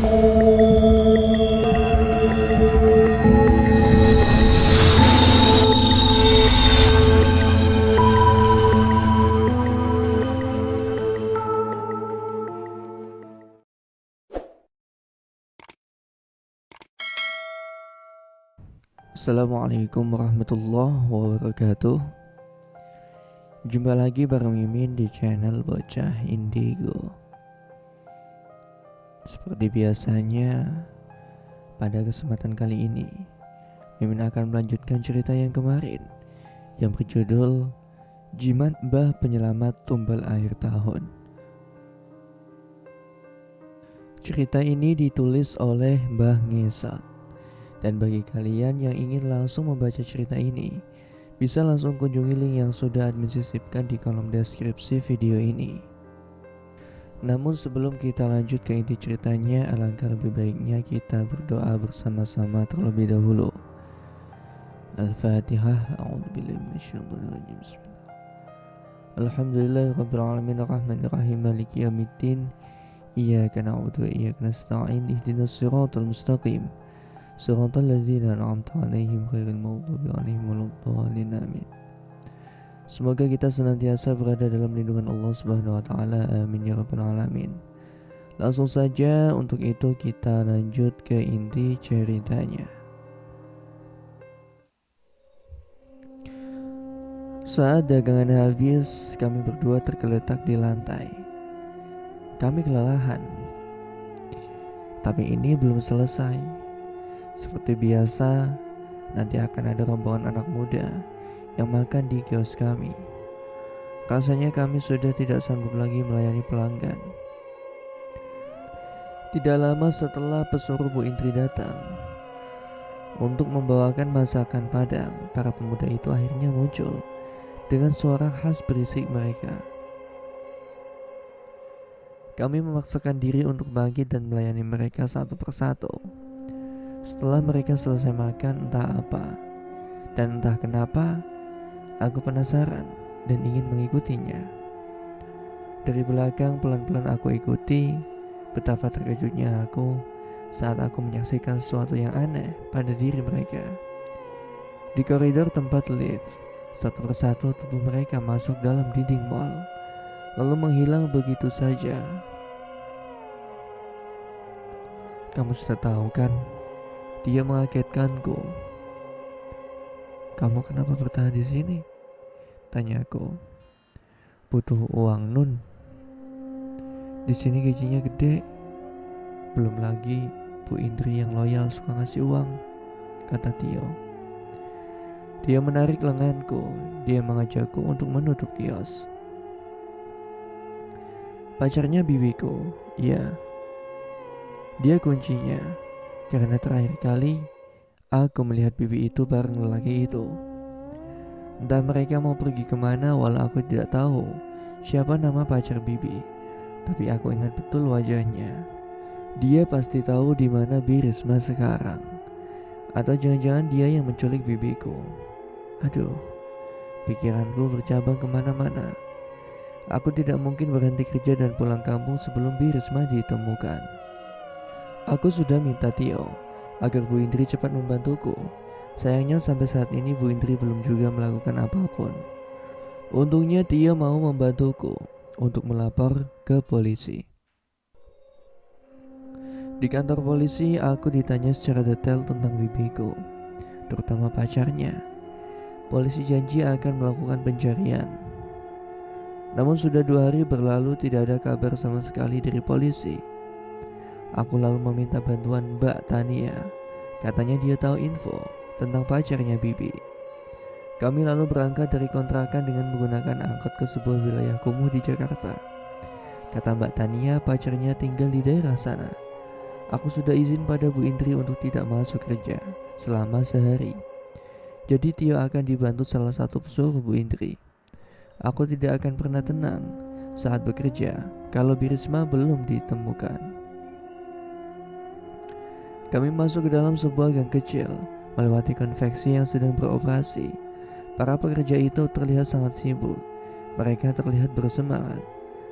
Assalamualaikum warahmatullahi wabarakatuh. Jumpa lagi bareng Mimin di channel Bocah Indigo. Seperti biasanya, pada kesempatan kali ini Mimin akan melanjutkan cerita yang kemarin yang berjudul Jimat Mbah Penyelamat Tumbal Akhir Tahun. Cerita ini ditulis oleh Mbah Ngesot. Dan bagi kalian yang ingin langsung membaca cerita ini, bisa langsung kunjungi link yang sudah admin sisipkan di kolom deskripsi video ini. Namun sebelum kita lanjut ke inti ceritanya, alangkah lebih baiknya kita berdoa bersama-sama terlebih dahulu. Al-Fatihah. A'udzubillahi minasyaitonirrajim. Bismillah. Alhamdulillahirabbil alamin arrahmanirrahim maliki yaumiddin. Iyyaka na'budu wa iyyaka nasta'in ihdinas siratal mustaqim. Siratal ladzina an'amta 'alaihim ghairil maghdubi 'alaihim waladdallin. Amin. Semoga kita senantiasa berada dalam lindungan Allah Subhanahu wa taala. Amin ya rabbal alamin. Langsung saja untuk itu kita lanjut ke inti ceritanya. Saat dagangan habis, kami berdua tergeletak di lantai. Kami kelelahan. Tapi ini belum selesai. Seperti biasa, nanti akan ada rombongan anak muda yang makan di kios kami. Rasanya kami sudah tidak sanggup lagi melayani pelanggan. Tidak lama setelah pesuruh Bu Indri datang untuk membawakan masakan Padang, para pemuda itu akhirnya muncul dengan suara khas berisik mereka. Kami memaksakan diri untuk bangkit dan melayani mereka satu persatu. Setelah mereka selesai makan entah apa dan entah kenapa, aku penasaran dan ingin mengikutinya. Dari belakang pelan-pelan aku ikuti. Betapa terkejutnya aku saat aku menyaksikan sesuatu yang aneh pada diri mereka. Di koridor tempat lift, satu persatu tubuh mereka masuk dalam dinding mal, lalu menghilang begitu saja. Kamu sudah tahu kan? Dia mengagetkanku. Kamu kenapa bertahan di sini? Tanyaku. Butuh uang, Nun. Di sini gajinya gede. Belum lagi Bu Indri yang loyal suka ngasih uang, kata Tio. Dia menarik lenganku. Dia mengajakku untuk menutup kios. Pacarnya bibiku. Iya. Dia kuncinya. Karena terakhir kali aku melihat bibi itu bareng lelaki itu. Entah mereka mau pergi kemana, walau aku tidak tahu siapa nama pacar bibi. Tapi aku ingat betul wajahnya. Dia pasti tahu di mana Bi Risma sekarang. Atau jangan-jangan dia yang menculik bibiku. Aduh, pikiranku bercabang kemana-mana. Aku tidak mungkin berhenti kerja dan pulang kampung sebelum Bi Risma ditemukan. Aku sudah minta Tio agar Bu Indri cepat membantuku. Sayangnya sampai saat ini Bu Indri belum juga melakukan apapun. Untungnya Tio mau membantuku untuk melapor ke polisi. Di kantor polisi aku ditanya secara detail tentang bibiku, terutama pacarnya. Polisi janji akan melakukan pencarian. Namun sudah 2 hari berlalu tidak ada kabar sama sekali dari polisi. Aku lalu meminta bantuan Mbak Tania. Katanya dia tahu info tentang pacarnya Bibi. Kami lalu berangkat dari kontrakan dengan menggunakan angkot ke sebuah wilayah kumuh di Jakarta. Kata Mbak Tania, pacarnya tinggal di daerah sana. Aku sudah izin pada Bu Indri untuk tidak masuk kerja selama sehari. Jadi Tio akan dibantu salah satu pesuruh Bu Indri. Aku tidak akan pernah tenang saat bekerja kalau Bi Risma belum ditemukan. Kami masuk ke dalam sebuah gang kecil, melewati konveksi yang sedang beroperasi. Para pekerja itu terlihat sangat sibuk. Mereka terlihat bersemangat.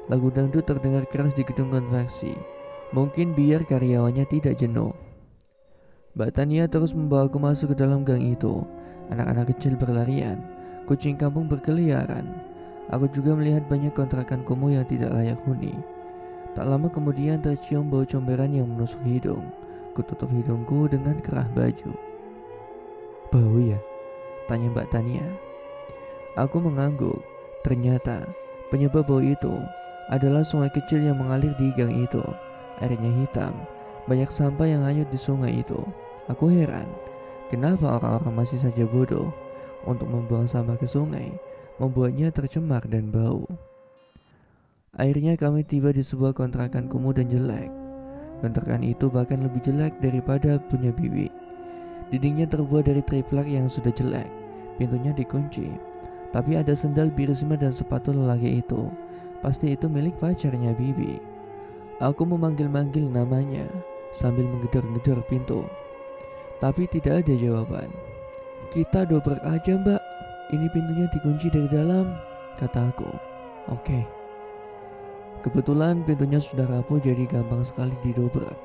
Lagu dangdut terdengar keras di gedung konveksi. Mungkin biar karyawannya tidak jenuh. Mbak Tania terus membawaku masuk ke dalam gang itu. Anak-anak kecil berlarian, kucing kampung berkeliaran. Aku juga melihat banyak kontrakan kumuh yang tidak layak huni. Tak lama kemudian tercium bau comberan yang menusuk hidung. Kututup hidungku dengan kerah baju. Bau ya? Tanya Mbak Tania. Aku mengangguk. Ternyata penyebab bau itu adalah sungai kecil yang mengalir di gang itu. Airnya hitam, banyak sampah yang hanyut di sungai itu. Aku heran, kenapa orang-orang masih saja bodoh untuk membuang sampah ke sungai, membuatnya tercemar dan bau. Akhirnya kami tiba di sebuah kontrakan kumuh dan jelek. Kontrakan itu bahkan lebih jelek daripada punya Bibi. Dindingnya terbuat dari triplek yang sudah jelek. Pintunya dikunci. Tapi ada sendal Birisma dan sepatu lelaki itu. Pasti itu milik pacarnya Bibi. Aku memanggil-manggil namanya sambil menggedor-gedor pintu. Tapi tidak ada jawaban. Kita dobrak aja mbak. Ini pintunya dikunci dari dalam, kata aku. Oke. Kebetulan pintunya sudah rapuh jadi gampang sekali didobrak.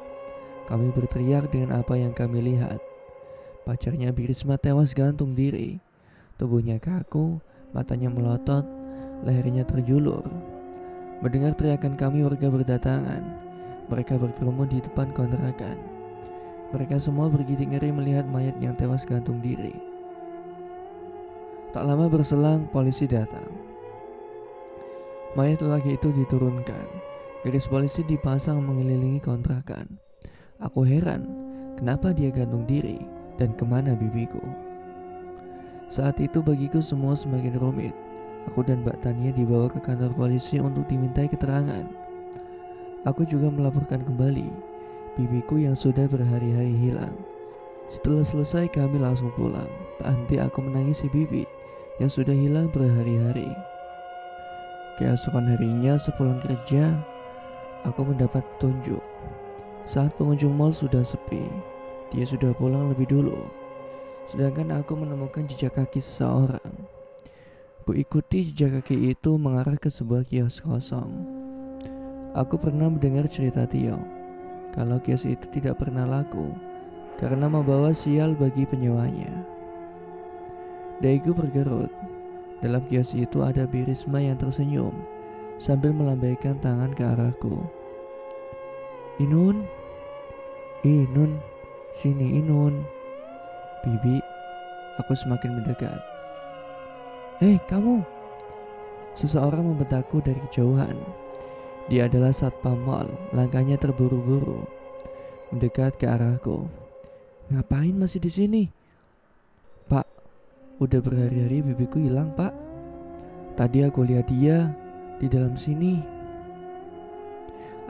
Kami berteriak dengan apa yang kami lihat. Pacarnya Birisma tewas gantung diri. Tubuhnya kaku, matanya melotot, lehernya terjulur. Mendengar teriakan kami, warga berdatangan. Mereka berkerumun di depan kontrakan. Mereka semua bergidik ngeri melihat mayat yang tewas gantung diri. Tak lama berselang, polisi datang. Mayat lelaki itu diturunkan. Garis polisi dipasang mengelilingi kontrakan. Aku heran, kenapa dia gantung diri dan kemana bibiku. Saat itu bagiku semua semakin rumit. Aku dan Mbak Tania dibawa ke kantor polisi untuk dimintai keterangan. Aku juga melaporkan kembali bibiku yang sudah berhari-hari hilang. Setelah selesai kami langsung pulang. Tak henti aku menangisi bibi yang sudah hilang berhari-hari. Keesokan harinya sepulang kerja, aku mendapat petunjuk. Saat pengunjung mal sudah sepi, dia sudah pulang lebih dulu. Sedangkan aku menemukan jejak kaki seseorang. Ku ikuti jejak kaki itu mengarah ke sebuah kios kosong. Aku pernah mendengar cerita Tio, kalau kios itu tidak pernah laku karena membawa sial bagi penyewanya. Dahiku bergerut. Dalam kios itu ada Birisma yang tersenyum sambil melambaikan tangan ke arahku. Inun, Inun, sini Inun. Bibi, aku semakin mendekat. Hei kamu! Seseorang membentakku dari kejauhan. Dia adalah satpam mal, langkahnya terburu-buru, mendekat ke arahku. Ngapain masih di sini? Pak, udah berhari-hari bibiku hilang pak. Tadi aku lihat dia di dalam sini.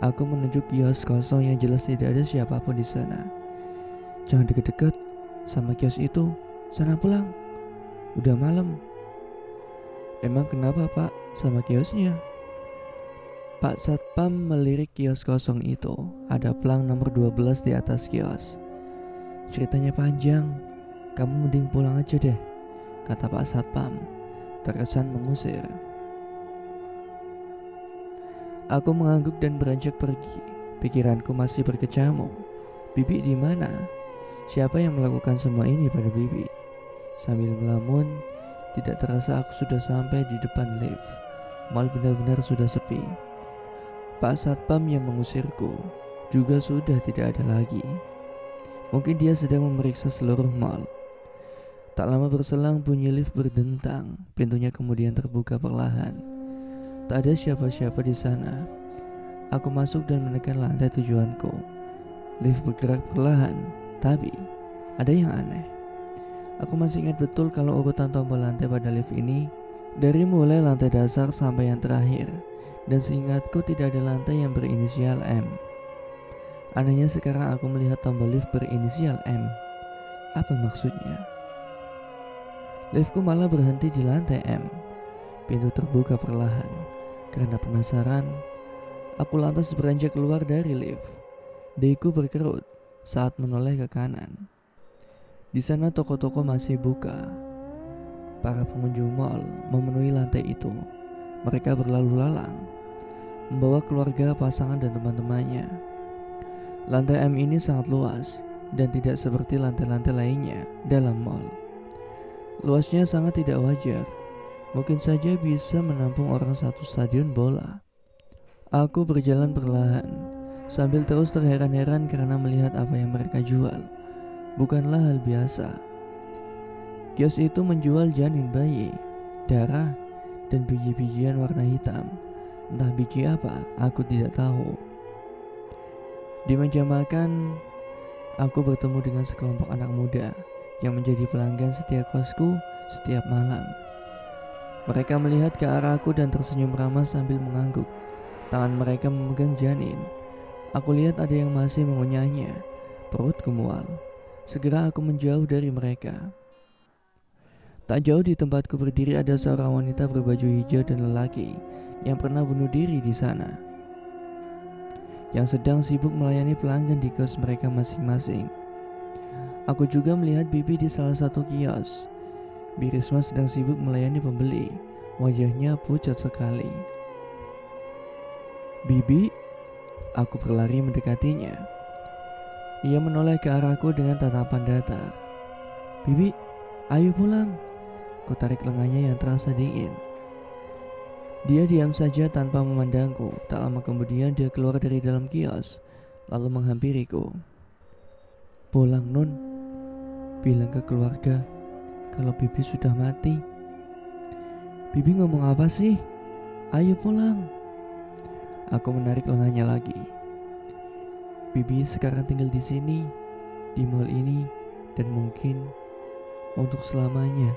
Aku menunjuk kios kosong yang jelas tidak ada siapapun di sana. Jangan deket-deket sama kios itu. Sana pulang. Udah malam. Emang kenapa pak sama kiosnya? Pak Satpam melirik kios kosong itu. Ada plang nomor 12 di atas kios. Ceritanya panjang. Kamu mending pulang aja deh, kata Pak Satpam, terkesan mengusir. Aku mengangguk dan beranjak pergi. Pikiranku masih berkecamuk. Bibi di mana? Siapa yang melakukan semua ini pada Bibi? Sambil melamun, tidak terasa aku sudah sampai di depan lift. Mal benar-benar sudah sepi. Pak Satpam yang mengusirku juga sudah tidak ada lagi. Mungkin dia sedang memeriksa seluruh mal. Tak lama berselang bunyi lift berdentang. Pintunya kemudian terbuka perlahan. Tak ada siapa-siapa di sana. Aku masuk dan menekan lantai tujuanku. Lift bergerak perlahan, tapi ada yang aneh. Aku masih ingat betul kalau urutan tombol lantai pada lift ini dari mulai lantai dasar sampai yang terakhir. Dan seingatku tidak ada lantai yang berinisial M. Anehnya sekarang aku melihat tombol lift berinisial M. Apa maksudnya? Liftku malah berhenti di lantai M. Pintu terbuka perlahan. Karena penasaran, aku lantas beranjak keluar dari lift. Dahiku berkerut saat menoleh ke kanan. Di sana toko-toko masih buka. Para pengunjung mal memenuhi lantai itu. Mereka berlalu lalang, membawa keluarga, pasangan dan teman-temannya. Lantai M ini sangat luas dan tidak seperti lantai-lantai lainnya dalam mall. Luasnya sangat tidak wajar, mungkin saja bisa menampung orang satu stadion bola. Aku berjalan perlahan, sambil terus terheran-heran karena melihat apa yang mereka jual. Bukanlah hal biasa. Kios itu menjual janin bayi, darah, dan biji-bijian warna hitam. Entah biji apa, aku tidak tahu. Di meja makan, aku bertemu dengan sekelompok anak muda yang menjadi pelanggan setiap kosku setiap malam. Mereka melihat ke arahku dan tersenyum ramah sambil mengangguk. Tangan mereka memegang janin. Aku lihat ada yang masih mengunyahnya. Perutku mual. Segera aku menjauh dari mereka. Tak jauh di tempatku berdiri ada seorang wanita berbaju hijau dan lelaki yang pernah bunuh diri di sana, yang sedang sibuk melayani pelanggan di kios mereka masing-masing. Aku juga melihat Bibi di salah satu kios. Birisma sedang sibuk melayani pembeli. Wajahnya pucat sekali. Bibi, aku berlari mendekatinya. Ia menoleh ke arahku dengan tatapan datar. Bibi, ayo pulang. Ku tarik lengannya yang terasa dingin. Dia diam saja tanpa memandangku. Tak lama kemudian dia keluar dari dalam kios, lalu menghampiriku. Pulang, Nun. Bilang ke keluarga kalau Bibi sudah mati. Bibi ngomong apa sih? Ayo pulang. Aku menarik lengannya lagi. Bibi sekarang tinggal di sini, di mall ini, dan mungkin untuk selamanya.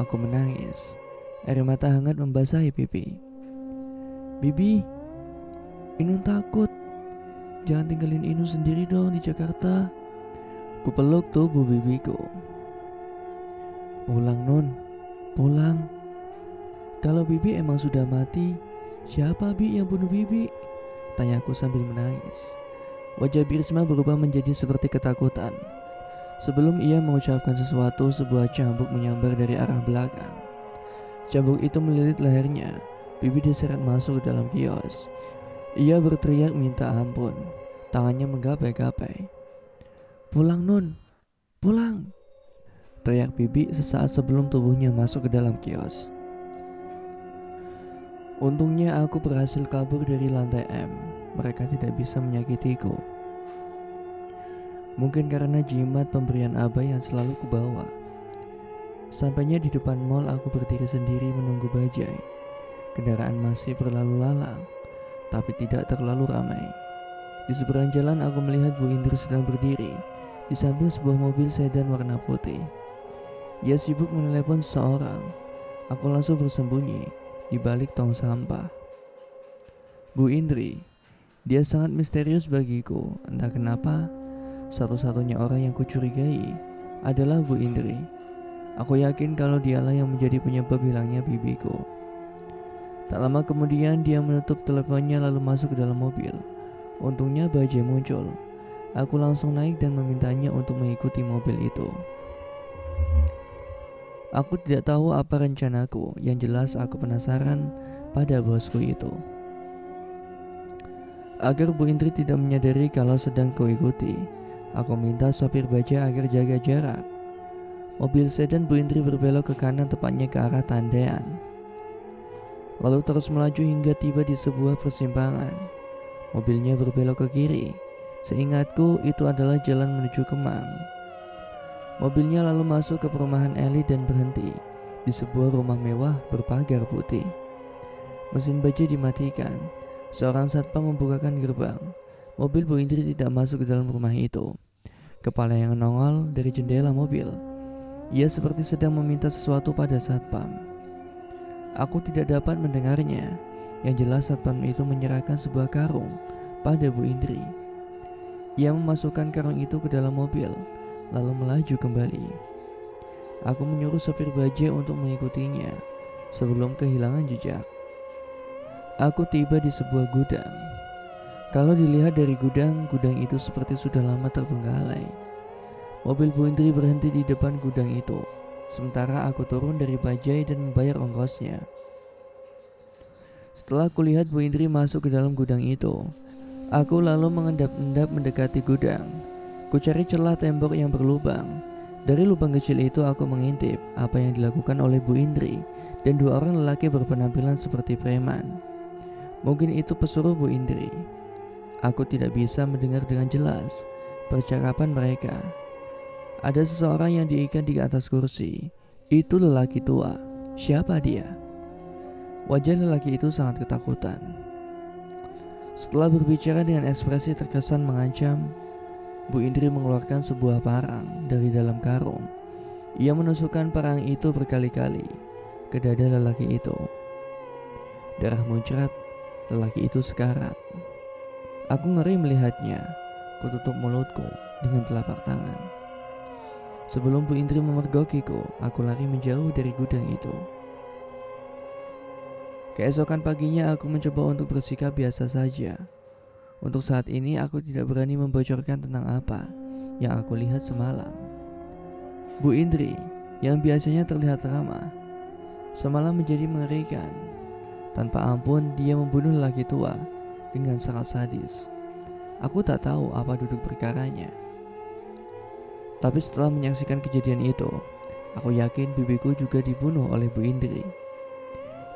Aku menangis. Air mata hangat membasahi pipi. Bibi, Inun takut. Jangan tinggalin Inun sendiri dong di Jakarta. Ku peluk tubuh bibiku. Pulang, Nun. Pulang. Kalau Bibi emang sudah mati, siapa Bi yang bunuh Bibi? Tanyaku sambil menangis. Wajah Birisma berubah menjadi seperti ketakutan. Sebelum ia mengucapkan sesuatu, sebuah cambuk menyambar dari arah belakang. Cambuk itu melilit lehernya. Bibi diseret masuk ke dalam kios. Ia berteriak minta ampun. Tangannya menggapai-gapai. Pulang, Nun. Pulang. Teriak Bibi sesaat sebelum tubuhnya masuk ke dalam kios. Untungnya aku berhasil kabur dari lantai M. Mereka tidak bisa menyakitiku. Mungkin karena jimat pemberian Abah yang selalu kubawa. Sampainya di depan mall, aku berdiri sendiri menunggu bajai. Kendaraan masih berlalu lalang, tapi tidak terlalu ramai. Di seberang jalan aku melihat Bu Indri sedang berdiri di samping sebuah mobil sedan warna putih. Ia sibuk menelepon seseorang. Aku langsung bersembunyi di balik tong sampah. Bu Indri, dia sangat misterius bagiku. Entah kenapa, satu-satunya orang yang kucurigai adalah Bu Indri. Aku yakin kalau dialah yang menjadi penyebab hilangnya bibiku. Tak lama kemudian dia menutup teleponnya lalu masuk ke dalam mobil. Untungnya Bajai muncul. Aku langsung naik dan memintanya untuk mengikuti mobil itu. Aku tidak tahu apa rencanaku. Yang jelas aku penasaran pada bosku itu. Agar Bu Indri tidak menyadari kalau sedang kuikuti, aku minta sopir Bajai agar jaga jarak. Mobil sedan Bu Indri berbelok ke kanan, tepatnya ke arah Tandean. Lalu terus melaju hingga tiba di sebuah persimpangan. Mobilnya berbelok ke kiri. Seingatku itu adalah jalan menuju Kemang. Mobilnya lalu masuk ke perumahan elit dan berhenti di sebuah rumah mewah berpagar putih. Mesin Bajai dimatikan. Seorang satpam membukakan gerbang. Mobil Bu Indri tidak masuk ke dalam rumah itu. Kepala yang nongol dari jendela mobil. Ia seperti sedang meminta sesuatu pada satpam. Aku tidak dapat mendengarnya. Yang jelas satpam itu menyerahkan sebuah karung pada Bu Indri. Ia memasukkan karung itu ke dalam mobil, lalu melaju kembali. Aku menyuruh sopir Bajai untuk mengikutinya sebelum kehilangan jejak. Aku tiba di sebuah gudang. Kalau dilihat dari gudang itu seperti sudah lama terbengkalai. Mobil Bu Indri berhenti di depan gudang itu. Sementara aku turun dari Bajai dan membayar ongkosnya. Setelah kulihat Bu Indri masuk ke dalam gudang itu, Aku lalu mengendap-endap mendekati gudang. Ku cari celah tembok yang berlubang. Dari lubang kecil itu aku mengintip apa yang dilakukan oleh Bu Indri dan dua orang lelaki berpenampilan seperti preman. Mungkin itu pesuruh Bu Indri. Aku tidak bisa mendengar dengan jelas percakapan mereka. Ada seseorang yang diikat di atas kursi. Itu lelaki tua. Siapa dia? Wajah lelaki itu sangat ketakutan. Setelah berbicara dengan ekspresi terkesan mengancam, Bu Indri mengeluarkan sebuah parang dari dalam karung. Ia menusukkan parang itu berkali-kali ke dada lelaki itu. Darah muncrat, lelaki itu sekarat. Aku ngeri melihatnya. Ku tutup mulutku dengan telapak tangan. Sebelum Bu Indri memergokiku, aku lari menjauh dari gudang itu. Keesokan paginya aku mencoba untuk bersikap biasa saja. Untuk saat ini aku tidak berani membocorkan tentang apa yang aku lihat semalam. Bu Indri yang biasanya terlihat ramah, semalam menjadi mengerikan. Tanpa ampun dia membunuh lelaki tua dengan sangat sadis. Aku tak tahu apa duduk perkaranya. Tapi setelah menyaksikan kejadian itu, aku yakin bibiku juga dibunuh oleh Bu Indri.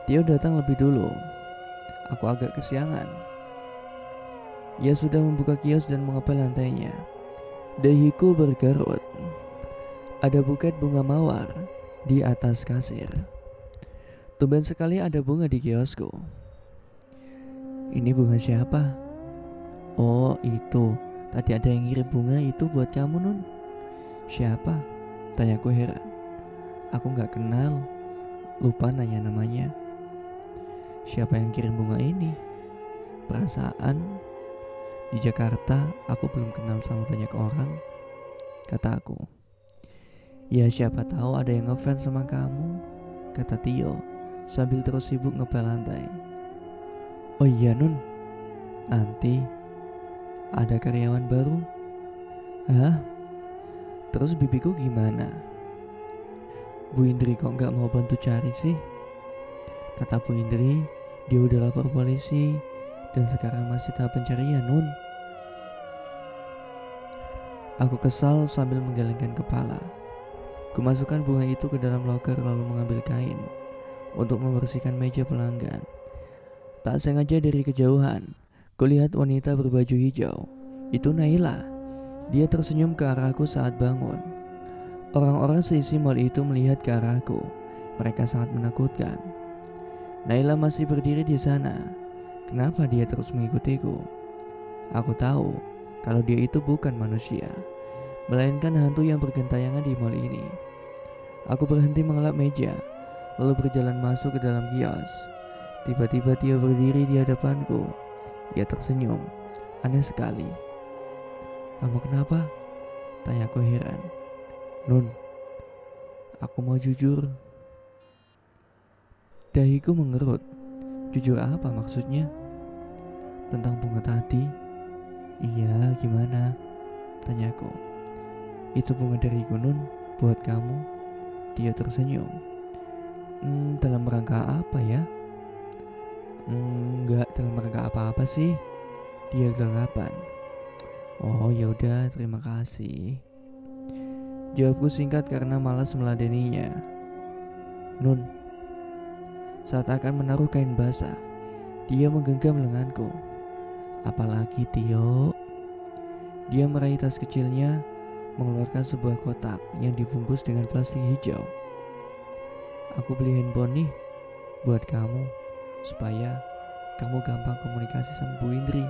Dia datang lebih dulu. Aku agak kesiangan. Ia sudah membuka kios dan mengepel lantainya. Dahiku berkerut. Ada buket bunga mawar di atas kasir. Tumben sekali ada bunga di kiosku. Ini bunga siapa? Oh itu, tadi ada yang ngirim bunga itu buat kamu Nun. Siapa? Tanyaku heran. Aku gak kenal, lupa nanya namanya. Siapa yang kirim bunga ini? Perasaan di Jakarta aku belum kenal sama banyak orang, kata aku. Ya siapa tahu ada yang ngefans sama kamu, kata Tio sambil terus sibuk ngepel lantai. Oh iya Nun, nanti ada karyawan baru. Hah? Terus bibiku gimana? Bu Indri kok gak mau bantu cari sih? Kata Bu Indri, dia udah lapor polisi dan sekarang masih tahap pencarian Nun. Aku kesal sambil menggelengkan kepala. Kumasukkan bunga itu ke dalam loker lalu mengambil kain untuk membersihkan meja pelanggan. Tak sengaja dari kejauhan, kulihat wanita berbaju hijau. Itu Naila. Dia tersenyum ke arahku saat bangun. Orang-orang seisi mal itu melihat ke arahku. Mereka sangat menakutkan. Naila masih berdiri di sana. Kenapa dia terus mengikutiku? Aku tahu kalau dia itu bukan manusia, melainkan hantu yang bergentayangan di mal ini. Aku berhenti mengelap meja, lalu berjalan masuk ke dalam kios. Tiba-tiba dia berdiri di hadapanku. Ia tersenyum. Aneh sekali. Kamu kenapa? Tanyaku heran. Nun, aku mau jujur. Dahiku mengerut. Jujur apa maksudnya? Tentang bunga tadi? Iya, gimana? Tanyaku. Itu bunga dari Nun, buat kamu. Dia tersenyum. Dalam rangka apa ya? Enggak dalam rangka apa-apa sih. Dia gelagapan. Oh yaudah, terima kasih. Jawabku singkat karena malas meladeninya. Nun, saat akan menaruh kain basah, dia menggenggam lenganku. Apalagi Tio? Dia meraih tas kecilnya, mengeluarkan sebuah kotak yang dibungkus dengan plastik hijau. Aku beli handphone nih buat kamu, supaya kamu gampang komunikasi sama Bu Indri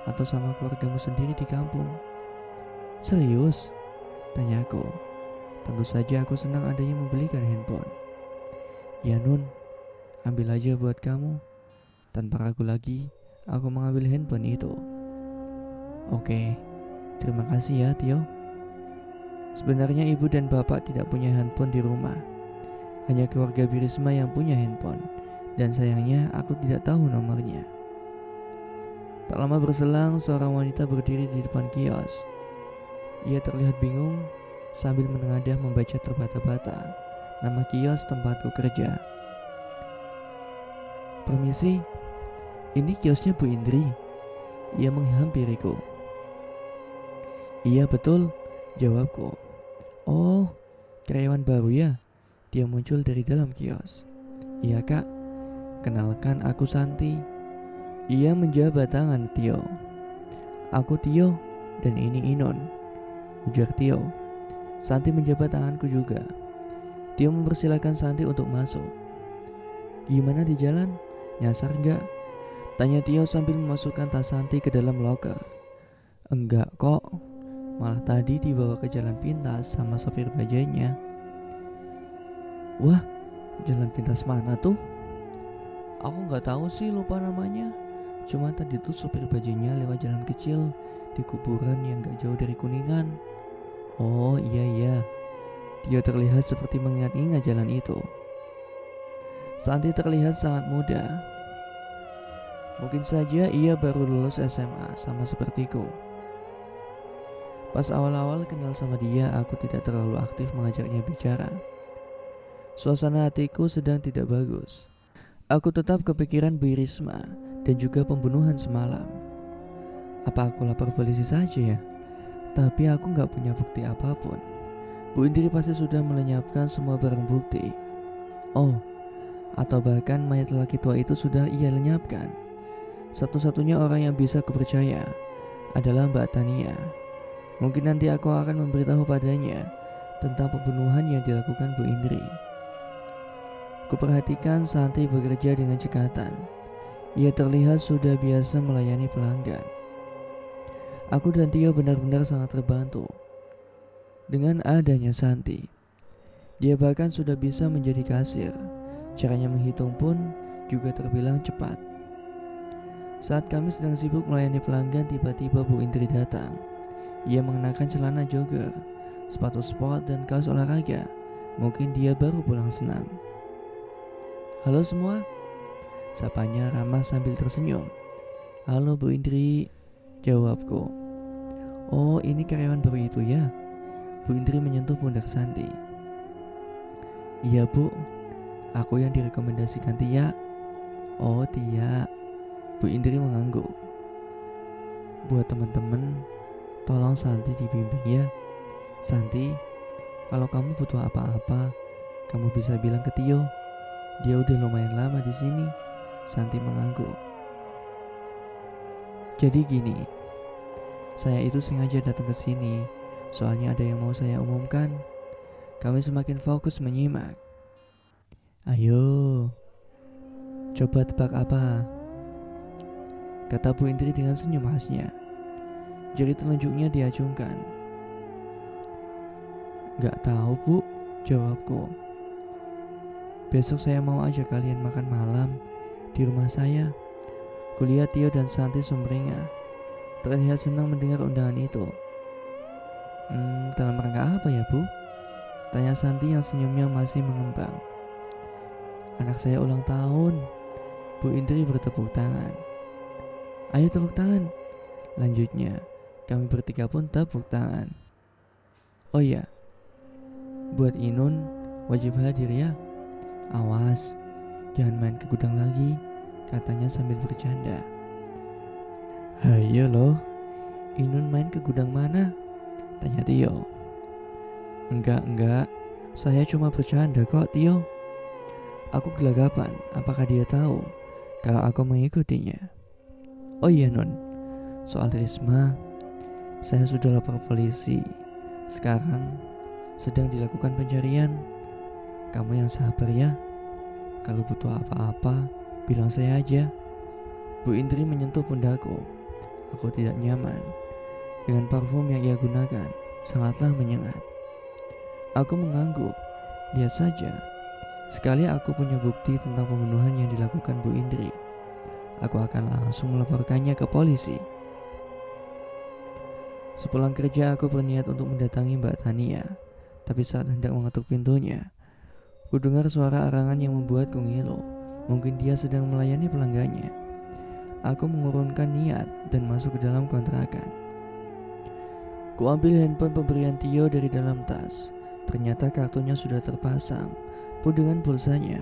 atau sama keluargamu sendiri di kampung. Serius? Tanyaku. Tentu saja aku senang adanya membelikan handphone. Ya Nun, ambil aja buat kamu. Tanpa ragu lagi, aku mengambil handphone itu. Oke, terima kasih ya Tio. Sebenarnya ibu dan bapak tidak punya handphone di rumah. Hanya keluarga Birisma yang punya handphone. Dan sayangnya aku tidak tahu nomornya. Tak lama berselang, seorang wanita berdiri di depan kios. Ia terlihat bingung sambil menengadah membaca terbata-bata nama kios tempatku kerja. Permisi, ini kiosnya Bu Indri? Ia menghampiriku. Iya betul, jawabku. Oh, karyawan baru ya? Dia muncul dari dalam kios. Iya kak, kenalkan aku Santi. Ia menjabat tangan Tio. Aku Tio dan ini Inon, ujar Tio. Santi menjabat tanganku juga. Tio mempersilahkan Santi untuk masuk. Gimana di jalan? Nyasar gak? Tanya Tio sambil memasukkan tas Santi ke dalam loker. Enggak kok, malah tadi dibawa ke jalan pintas sama sopir bajanya. Wah, jalan pintas mana tuh? Aku gak tahu sih, lupa namanya. Cuma tadi tuh sopir bajanya lewat jalan kecil di kuburan yang gak jauh dari Kuningan. Oh iya, Tio terlihat seperti mengingat-ingat jalan itu. Santi terlihat sangat muda. Mungkin saja ia baru lulus SMA sama sepertiku. Pas awal-awal kenal sama dia, aku tidak terlalu aktif mengajaknya bicara. Suasana hatiku sedang tidak bagus. Aku tetap kepikiran Bu Risma dan juga pembunuhan semalam. Apa aku lapor polisi saja ya? Tapi aku gak punya bukti apapun. Bu Indri pasti sudah melenyapkan semua barang bukti. Oh, atau bahkan mayat lelaki tua itu sudah ia lenyapkan. Satu-satunya orang yang bisa kupercaya adalah Mbak Tania. Mungkin nanti aku akan memberitahu padanya tentang pembunuhan yang dilakukan Bu Indri. Kuperhatikan Santi bekerja dengan cekatan. Ia terlihat sudah biasa melayani pelanggan. Aku dan Tio benar-benar sangat terbantu dengan adanya Santi. Dia bahkan sudah bisa menjadi kasir. Caranya menghitung pun juga terbilang cepat. Saat kami sedang sibuk melayani pelanggan, tiba-tiba Bu Indri datang. Ia mengenakan celana jogger, sepatu sport, dan kaos olahraga. Mungkin dia baru pulang senam. Halo semua, sapanya ramah sambil tersenyum. Halo Bu Indri, jawabku. Oh, ini karyawan baru itu ya? Bu Indri menyentuh pundak Santi. Iya Bu, aku yang direkomendasikan Tia. Oh Tia. Bu Indri mengangguk. Buat teman-teman, tolong Santi dibimbing ya. Santi, kalau kamu butuh apa-apa, kamu bisa bilang ke Tio. Dia udah lumayan lama di sini. Santi mengangguk. Jadi gini, saya itu sengaja datang ke sini, soalnya ada yang mau saya umumkan. Kami semakin fokus menyimak. Ayo, coba tebak apa? Kata Bu Indri dengan senyum khasnya. Jari telunjuknya diacungkan. Gak tahu Bu, jawabku. Besok saya mau ajak kalian makan malam di rumah saya. Kulihat Tio dan Santi sumringah. Terlihat senang mendengar undangan itu. Dalam rangka apa ya Bu? Tanya Santi yang senyumnya masih mengembang. Anak saya ulang tahun. Bu Indri bertepuk tangan. Ayo tepuk tangan. Lanjutnya, kami bertiga pun tepuk tangan. Oh iya, buat Inun wajib hadir ya. Awas, jangan main ke gudang lagi, katanya sambil bercanda. Hayo loh, Inun main ke gudang mana? Tanya Tio. Enggak, saya cuma bercanda kok Tio. Aku gelagapan, apakah dia tahu kalau aku mengikutinya? Oh iya Nun, soal Risma, saya sudah lapor polisi. Sekarang sedang dilakukan pencarian. Kamu yang sabar ya. Kalau butuh apa-apa, bilang saya aja. Bu Indri menyentuh pundakku. Aku tidak nyaman dengan parfum yang ia gunakan, sangatlah menyengat. Aku mengangguk. Lihat saja, sekali aku punya bukti tentang pembunuhan yang dilakukan Bu Indri, aku akan langsung melaporkannya ke polisi. Sepulang kerja aku berniat untuk mendatangi Mbak Tania. Tapi saat hendak mengetuk pintunya, ku dengar suara arangan yang membuatku ngilu. Mungkin dia sedang melayani pelanggannya. Aku mengurungkan niat dan masuk ke dalam kontrakan. Ku ambil handphone pemberian Tio dari dalam tas. Ternyata kartunya sudah terpasang pun dengan pulsanya.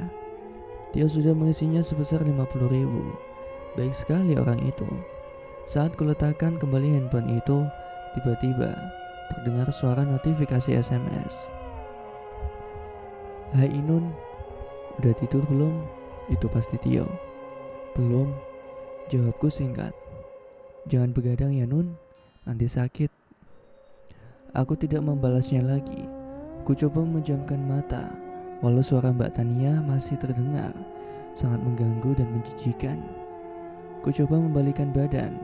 Tio sudah mengisinya sebesar 50.000. Baik sekali orang itu. Saat kuletakkan kembali handphone itu, tiba-tiba terdengar suara notifikasi SMS. "Hai Inun, udah tidur belum?" Itu pasti Tio. "Belum," jawabku singkat. "Jangan begadang ya Nun, nanti sakit." Aku tidak membalasnya lagi. Ku coba memejamkan mata, walau suara Mbak Tania masih terdengar, sangat mengganggu dan menjijikan. Ku coba membalikan badan,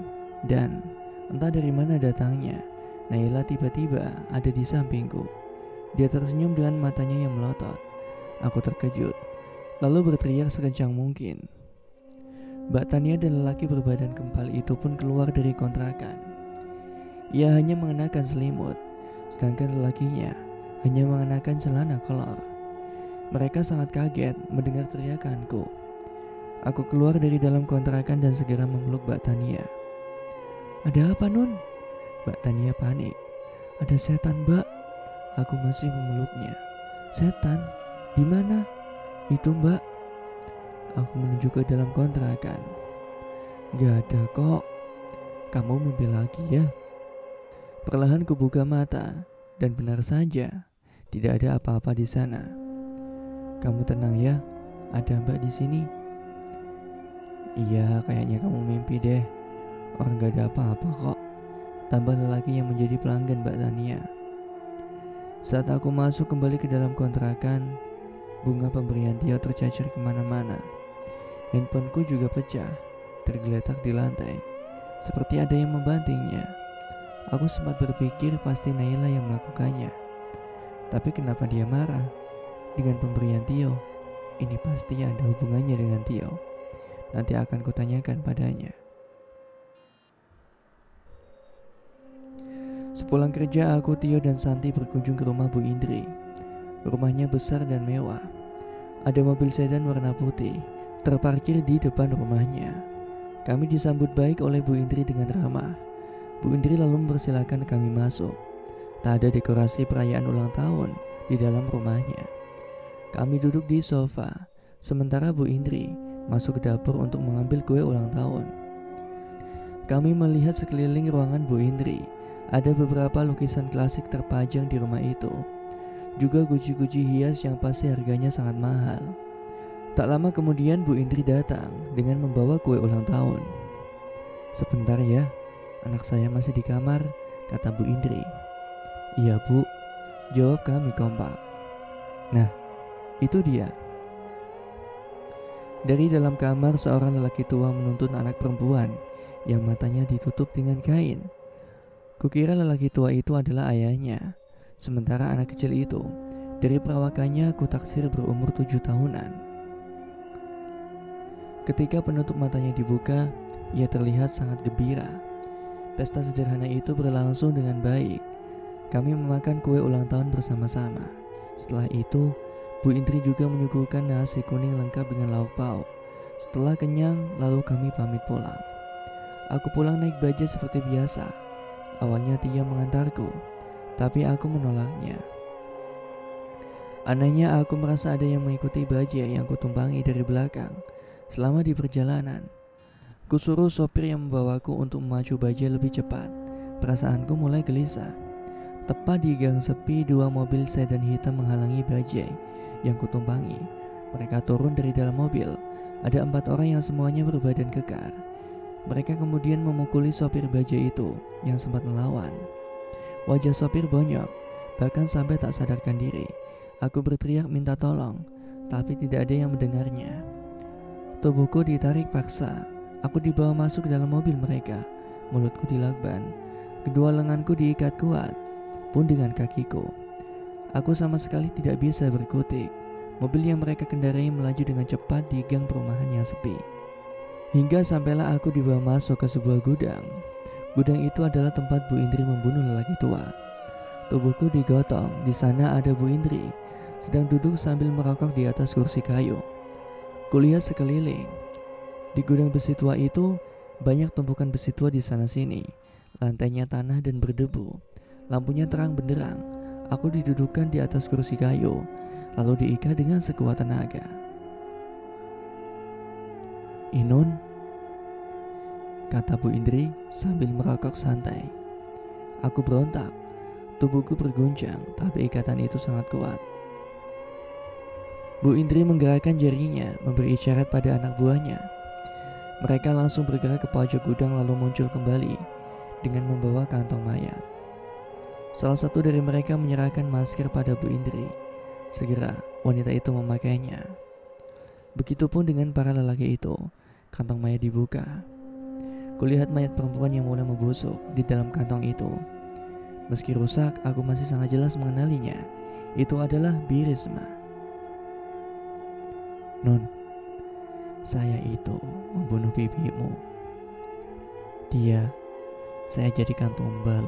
dan entah dari mana datangnya, Naila tiba-tiba ada di sampingku. Dia tersenyum dengan matanya yang melotot. Aku terkejut, lalu berteriak sekencang mungkin. Mbak Tania dan lelaki berbadan kempal itu pun keluar dari kontrakan. Ia hanya mengenakan selimut, sedangkan lelakinya hanya mengenakan celana kolor. Mereka sangat kaget mendengar teriakanku. Aku keluar dari dalam kontrakan dan segera memeluk Mbak Tania. "Ada apa Nun?" Mbak Tania panik. "Ada setan Mbak." Aku masih memeluknya. "Setan? Di mana?" "Itu Mbak." Aku menunjuk ke dalam kontrakan. "Gak ada kok." "Kamu mimpi lagi ya?" Perlahan kubuka mata dan benar saja tidak ada apa-apa di sana. "Kamu tenang ya, ada Mbak di sini." "Iya, kayaknya kamu mimpi deh. Orang gak ada apa-apa kok," tambah lelaki yang menjadi pelanggan Mbak Tania. Saat aku masuk kembali ke dalam kontrakan, bunga pemberian Tio tercecer kemana-mana. Handphoneku juga pecah, tergeletak di lantai, seperti ada yang membantingnya. Aku sempat berpikir pasti Naila yang melakukannya. Tapi kenapa dia marah dengan pemberian Tio? Ini pasti ada hubungannya dengan Tio. Nanti akan kutanyakan padanya. Sepulang kerja, aku, Tio, dan Santi berkunjung ke rumah Bu Indri. Rumahnya besar dan mewah. Ada mobil sedan warna putih terparkir di depan rumahnya. Kami disambut baik oleh Bu Indri dengan ramah. Bu Indri lalu mempersilahkan kami masuk. Tak ada dekorasi perayaan ulang tahun di dalam rumahnya. Kami duduk di sofa, sementara Bu Indri masuk ke dapur untuk mengambil kue ulang tahun. Kami melihat sekeliling ruangan Bu Indri. Ada beberapa lukisan klasik terpajang di rumah itu. Juga guci-guci hias yang pasti harganya sangat mahal. Tak lama kemudian Bu Indri datang dengan membawa kue ulang tahun. "Sebentar ya, anak saya masih di kamar," kata Bu Indri. "Iya Bu," jawab kami kompak. Nah, itu dia. Dari dalam kamar seorang lelaki tua menuntun anak perempuan yang matanya ditutup dengan kain. Kukira lelaki tua itu adalah ayahnya, sementara anak kecil itu dari perawakannya aku taksir berumur 7 tahunan. Ketika penutup matanya dibuka, ia terlihat sangat gembira. Pesta sederhana itu berlangsung dengan baik. Kami memakan kue ulang tahun bersama-sama. Setelah itu, Bu Indri juga menyuguhkan nasi kuning lengkap dengan lauk pauk. Setelah kenyang, lalu kami pamit pulang. Aku pulang naik bajai seperti biasa. Awalnya Tia mengantarku, tapi aku menolaknya. Anehnya aku merasa ada yang mengikuti bajai yang kutumpangi dari belakang selama di perjalanan. Kusuruh sopir yang membawaku untuk memacu bajai lebih cepat. Perasaanku mulai gelisah. Tepat di gang sepi, 2 mobil sedan hitam menghalangi bajai yang kutumpangi. Mereka turun dari dalam mobil. Ada 4 orang yang semuanya berbadan kekar. Mereka kemudian memukuli sopir bajai itu yang sempat melawan. Wajah sopir bonyok, bahkan sampai tak sadarkan diri. Aku berteriak minta tolong, tapi tidak ada yang mendengarnya. Tubuhku ditarik paksa. Aku dibawa masuk ke dalam mobil mereka. Mulutku dilakban. Kedua lenganku diikat kuat, pun dengan kakiku. Aku sama sekali tidak bisa berkutik. Mobil yang mereka kendarai melaju dengan cepat di gang perumahan yang sepi. Hingga sampailah aku dibawa masuk ke sebuah gudang. Gudang itu adalah tempat Bu Indri membunuh lelaki tua. Tubuhku digotong. Di sana ada Bu Indri sedang duduk sambil merokok di atas kursi kayu. Kulihat sekeliling. Di gudang besi tua itu banyak tumpukan besi tua di sana sini. Lantainya tanah dan berdebu. Lampunya terang benderang. Aku didudukkan di atas kursi kayu, lalu diikat dengan sekuat tenaga. "Inun, kata Bu Indri sambil merokok santai. Aku berontak. Tubuhku berguncang, tapi ikatan itu sangat kuat. Bu Indri menggerakkan jarinya, memberi isyarat pada anak buahnya. Mereka langsung bergerak ke pojok gudang lalu muncul kembali dengan membawa kantong mayat. Salah satu dari mereka menyerahkan masker pada Bu Indri. Segera wanita itu memakainya. Begitupun dengan para lelaki itu. Kantong mayat dibuka. Kulihat mayat perempuan yang mulai membusuk di dalam kantong itu. Meski rusak, aku masih sangat jelas mengenalinya. Itu adalah Birisma. Nun, saya itu membunuh bibimu. Saya jadikan tumbal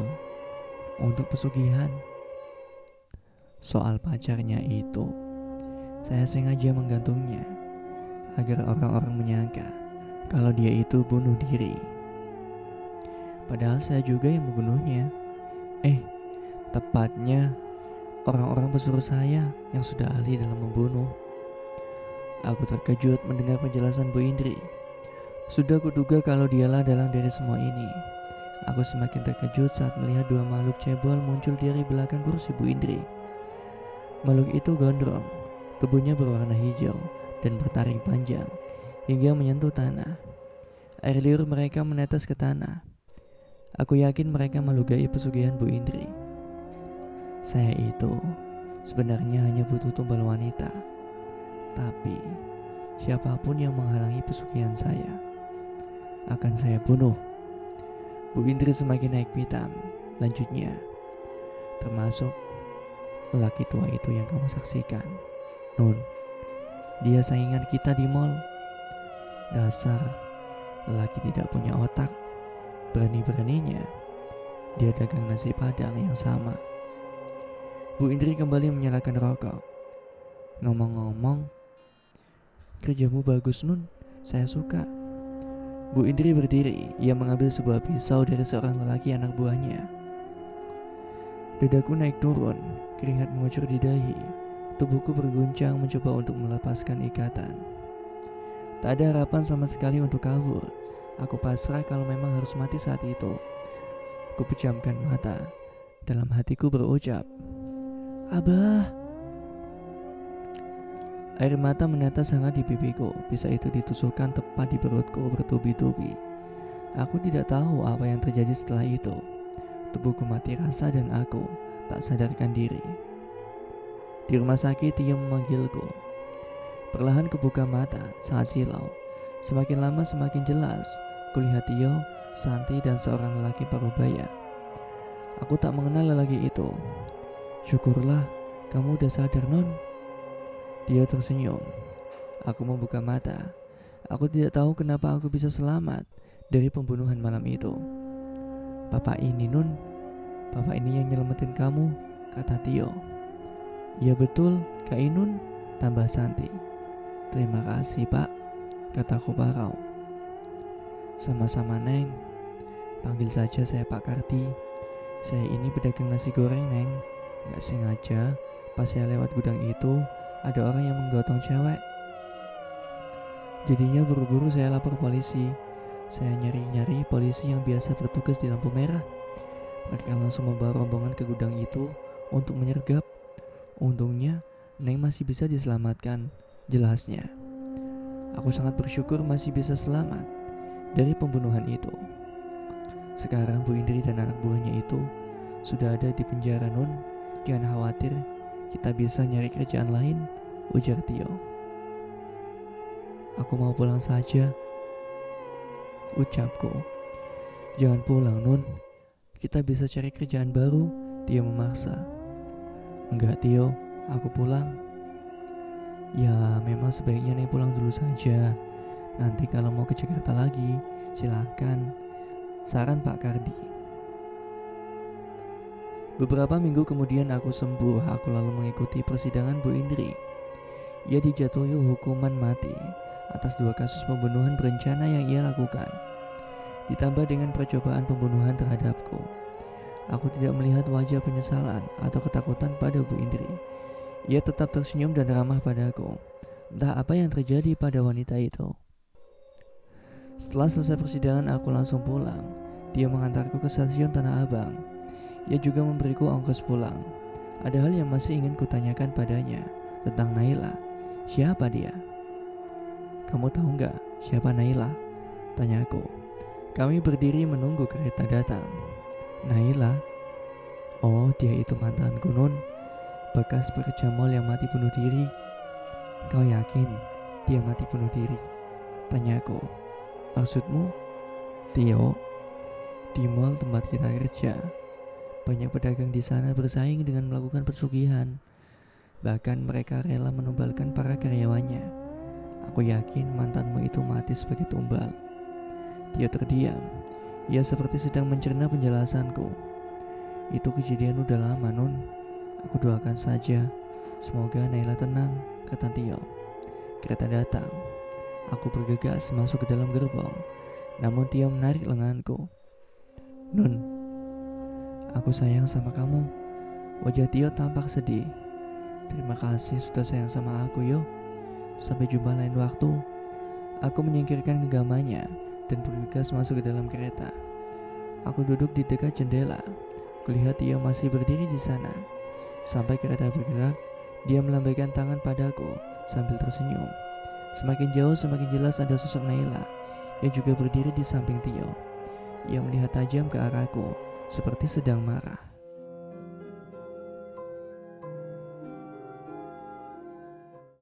untuk pesugihan. Soal pacarnya itu, saya sengaja menggantungnya agar orang-orang menyangka kalau dia itu bunuh diri. Padahal saya juga yang membunuhnya. Tepatnya orang-orang pesuruh saya yang sudah ahli dalam membunuh. Aku terkejut mendengar penjelasan Bu Indri. Sudah kuduga kalau dialah dalang dari semua ini. Aku semakin terkejut saat melihat dua makhluk cebol muncul dari belakang kursi Bu Indri. Makhluk itu gondrong, tubuhnya berwarna hijau dan bertaring panjang hingga menyentuh tanah. Air liur mereka menetes ke tanah. Aku yakin mereka makhluk gaib pesugihan Bu Indri. Saya itu sebenarnya hanya butuh tumbal wanita. Tapi siapapun yang menghalangi pesugihan saya akan saya bunuh. Bu Indri semakin naik pitam. Lanjutnya, termasuk lelaki tua itu yang kamu saksikan. Nun, dia saingan kita di mall. Dasar lelaki tidak punya otak. Berani-beraninya dia dagang nasi padang yang sama. Bu Indri kembali menyalakan rokok. Ngomong-ngomong, kerjamu bagus Nun, saya suka. Bu Indri berdiri, ia mengambil sebuah pisau dari seorang lelaki anak buahnya. Dadaku naik turun, keringat mengucur di dahi. Tubuhku berguncang mencoba untuk melepaskan ikatan. Tak ada harapan sama sekali untuk kabur. Aku pasrah kalau memang harus mati saat itu. Ku pejamkan mata. Dalam hatiku berucap, Abah. Air mata menetes hangat di pipiku. Pisau itu ditusukkan tepat di perutku bertubi-tubi. Aku tidak tahu apa yang terjadi setelah itu. Tubuhku mati rasa dan aku tak sadarkan diri. Di rumah sakit Tio memanggilku. Perlahan kubuka mata sangat silau. Semakin lama semakin jelas kulihat Tio, Santi dan seorang lelaki parubaya. Aku tak mengenal lelaki itu. Syukurlah kamu udah sadar Non. Dia tersenyum. Aku membuka mata. Aku tidak tahu kenapa aku bisa selamat dari pembunuhan malam itu. Bapak ini Nun, bapak ini yang nyelamatin kamu, kata Tio. Ya betul, Kak Inun, tambah Santi. Terima kasih Pak, kataku parau. Sama-sama Neng, panggil saja saya Pak Kardi. Saya ini pedagang nasi goreng Neng. Gak sengaja pas saya lewat gudang itu ada orang yang menggotong cewek. Jadinya buru-buru saya lapor polisi. Saya nyari-nyari polisi yang biasa bertugas di lampu merah. Mereka langsung membawa rombongan ke gudang itu untuk menyergap. Untungnya Neng masih bisa diselamatkan, jelasnya. Aku sangat bersyukur masih bisa selamat dari pembunuhan itu. Sekarang Bu Indri dan anak buahnya itu sudah ada di penjara Nun. Jangan khawatir, kita bisa nyari kerjaan lain, ujar Tio. Aku mau pulang saja, ucapku. Jangan pulang Nun, kita bisa cari kerjaan baru, Tio memaksa. Enggak Tio, aku pulang. Ya memang sebaiknya Neng pulang dulu saja. Nanti kalau mau ke Jakarta lagi, silahkan, saran Pak Kardi. Beberapa minggu kemudian aku sembuh. Aku lalu mengikuti persidangan Bu Indri. Ia dijatuhi hukuman mati atas 2 kasus pembunuhan berencana yang ia lakukan, ditambah dengan percobaan pembunuhan terhadapku. Aku tidak melihat wajah penyesalan atau ketakutan pada Bu Indri. Ia tetap tersenyum dan ramah padaku. Entah apa yang terjadi pada wanita itu. Setelah selesai persidangan, aku langsung pulang. Dia mengantarku ke stasiun Tanah Abang. Ia juga memberiku ongkos pulang. Ada hal yang masih ingin kutanyakan padanya tentang Naila. Siapa dia? Kamu tahu nggak siapa Naila? Tanyaku. Kami berdiri menunggu kereta datang. Naila? Oh, dia itu mantanku, Nun. Bekas pekerja mall yang mati bunuh diri. Kau yakin dia mati bunuh diri? Tanyaku. Maksudmu? Tio, di mall tempat kita kerja, banyak pedagang di sana bersaing dengan melakukan pesugihan. Bahkan mereka rela menumbalkan para karyawannya. Aku yakin mantanmu itu mati sebagai tumbal. Tio terdiam. Ia seperti sedang mencerna penjelasanku. Itu kejadian udah lama, Nun. Aku doakan saja semoga Naila tenang, kata Tio. Kereta datang. Aku bergegas masuk ke dalam gerbong. Namun Tio menarik lenganku. Nun, aku sayang sama kamu. Wajah Tio tampak sedih. Terima kasih sudah sayang sama aku, yo. Sampai jumpa lain waktu. Aku menyingkirkan genggamannya dan bergegas masuk ke dalam kereta. Aku duduk di dekat jendela. Kulihat Tio masih berdiri di sana. Sampai kereta bergerak, dia melambaikan tangan padaku sambil tersenyum. Semakin jauh semakin jelas ada sosok Naila yang juga berdiri di samping Tio. Ia melihat tajam ke arahku seperti sedang marah.